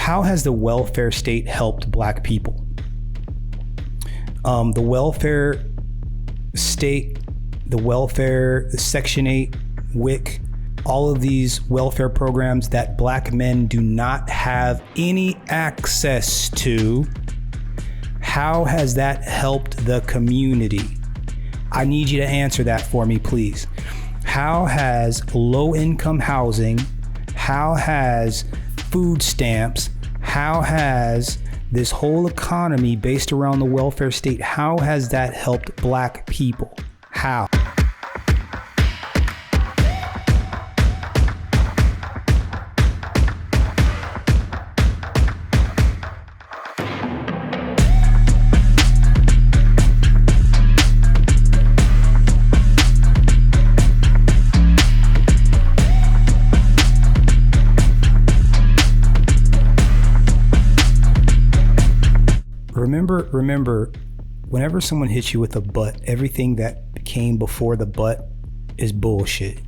How has the welfare state helped black people? The welfare state, the welfare, the Section 8, WIC, all of these welfare programs that black men do not have any access to, how has that helped the community? I need you to answer that for me, please. How has low-income housing, how has food stamps, how has this whole economy based around the welfare state, how has that helped black people? How? Remember, whenever someone hits you with a but, everything that came before the but is bullshit.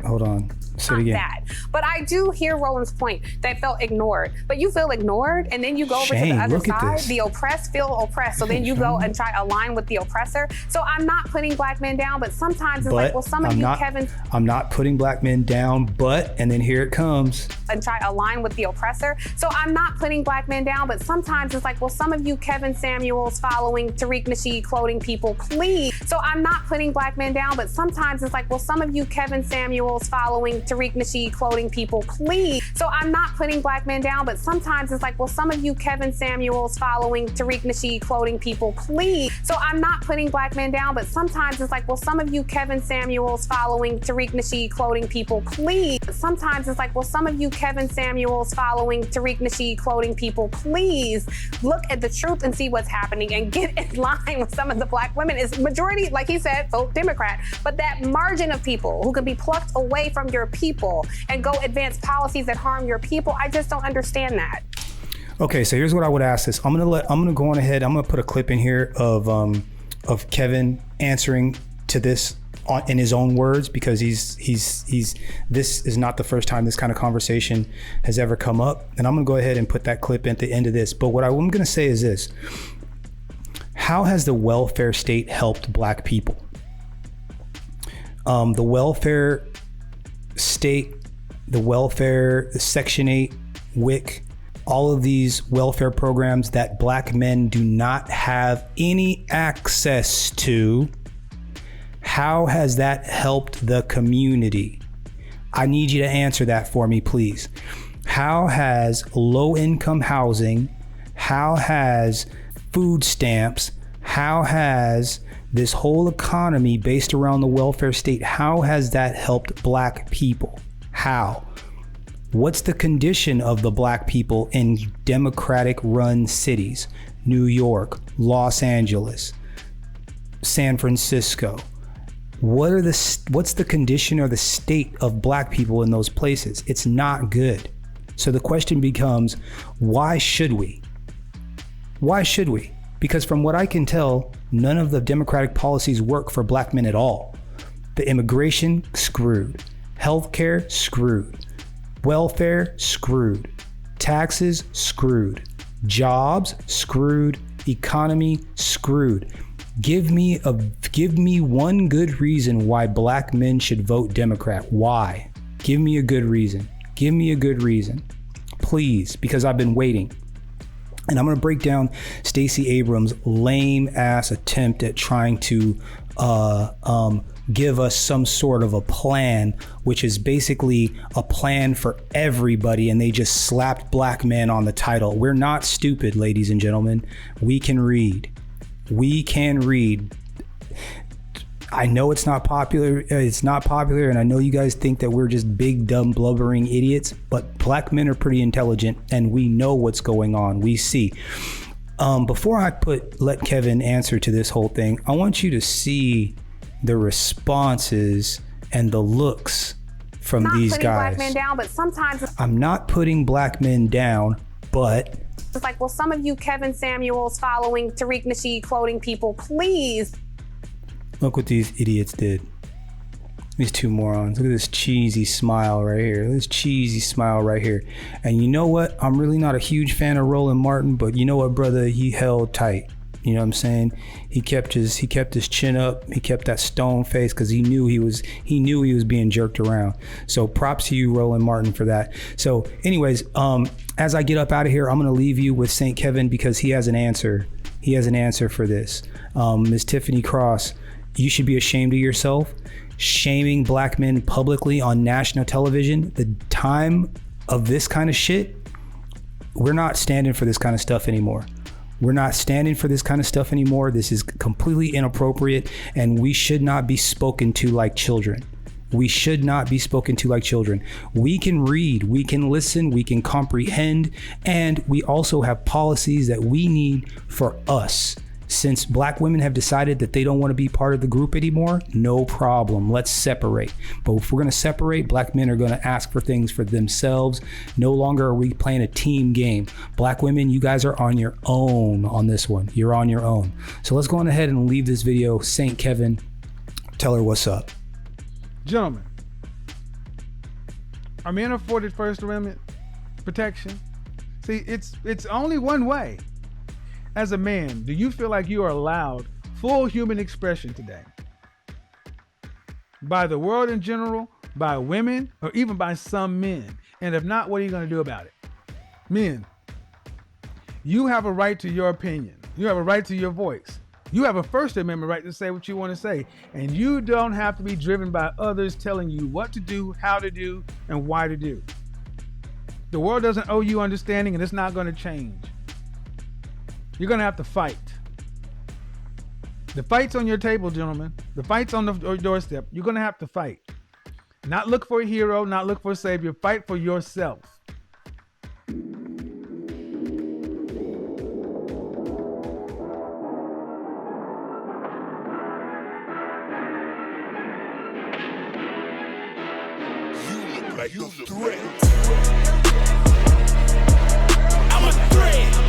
Hold on. Say it again. That. But I do hear Roland's point that felt ignored. But you feel ignored, and then you go over to the other side. The oppressed feel oppressed. So then you go and try to align with the oppressor. So I'm not putting black men down, but sometimes it's like, well, some of you, Kevin. I'm not putting black men down, but, and then here it comes. And try to align with the oppressor. So I'm not putting black men down, but sometimes it's like, well, some of you Kevin Samuels following Tariq Nasheed quoting people, please. So I'm not putting black men down, but sometimes it's like, well, some of you Kevin Samuels following Tariq Nasheed quoting people, please. So I'm not putting black men down, but sometimes it's like, well, some of you Kevin Samuels following Tariq Nasheed quoting people, please. So I'm not putting black men down, but sometimes it's like, well, some of you Kevin Samuels following Tariq Nasheed quoting people, please. Sometimes it's like, well, some of you Kevin Samuels following Tariq Nasheed quoting people, please look at the truth and see what's happening and get in line with some of the black women. Is majority, like he said, vote Democrat, but that margin of people who can be plucked away from your people and go advance policies that harm your people, I just don't understand that. Okay, so here's what I would ask this. I'm gonna go on ahead. I'm gonna put a clip in here of Kevin answering to this in his own words, because he's this is not the first time this kind of conversation has ever come up. And I'm gonna go ahead and put that clip at the end of this. But what I'm gonna say is this: how has the welfare state helped black people? The welfare state, the welfare, the Section 8, WIC, all of these welfare programs that black men do not have any access to, how has that helped the community? I need you to answer that for me, please. How has low-income housing, how has food stamps, how has this whole economy based around the welfare state, how has that helped black people? How? What's the condition of the black people in Democratic run cities? New York, Los Angeles, San Francisco. What's the condition or the state of black people in those places? It's not good. So the question becomes, why should we? Why should we? Because from what I can tell, none of the Democratic policies work for black men at all. The immigration, screwed. Healthcare, screwed. Welfare, screwed. Taxes, screwed. Jobs, screwed. Economy, screwed. Give me one good reason why black men should vote Democrat. Why? Give me a good reason. Give me a good reason. Please, because I've been waiting. And I'm going to break down Stacey Abrams' lame ass attempt at trying to give us some sort of a plan, which is basically a plan for everybody. And they just slapped black men on the title. We're not stupid, ladies and gentlemen. We can read. We can read. I know it's not popular. And I know you guys think that we're just big, dumb, blubbering idiots, but black men are pretty intelligent and we know what's going on. We see. Before I let Kevin answer to this whole thing, I want you to see the responses and the looks from these guys. Black men down, but sometimes I'm not putting black men down, but it's like, well, some of you Kevin Samuels following Tariq Nasheed quoting people, please. Look what these idiots did. These two morons. Look at this cheesy smile right here. This cheesy smile right here. And you know what? I'm really not a huge fan of Roland Martin, but you know what, brother? He held tight. You know what I'm saying? He kept his chin up. He kept that stone face because he knew he was being jerked around. So props to you, Roland Martin, for that. So anyways, as I get up out of here, I'm gonna leave you with St. Kevin because he has an answer. He has an answer for this. Ms. Tiffany Cross, you should be ashamed of yourself. Shaming black men publicly on national television. The time of this kind of shit, we're not standing for this kind of stuff anymore. We're not standing for this kind of stuff anymore. This is completely inappropriate, and we should not be spoken to like children. We should not be spoken to like children. We can read, we can listen, we can comprehend, and we also have policies that we need for us. Since black women have decided that they don't want to be part of the group anymore, no problem. Let's separate. But if we're going to separate, black men are going to ask for things for themselves. No longer are we playing a team game. Black women, you guys are on your own on this one. You're on your own. So let's go on ahead and leave this video. St. Kevin, tell her what's up. Gentlemen, are men afforded First Amendment protection? See, it's only one way. As a man, do you feel like you are allowed full human expression today? By the world in general, by women, or even by some men? And if not, what are you going to do about it? Men, you have a right to your opinion. You have a right to your voice. You have a First Amendment right to say what you want to say. And you don't have to be driven by others telling you what to do, how to do, and why to do. The world doesn't owe you understanding, and it's not going to change. You're going to have to fight. The fight's on your table, gentlemen. The fight's on the doorstep. You're going to have to fight. Not look for a hero, not look for a savior. Fight for yourself. You look like a threat. I'm a threat.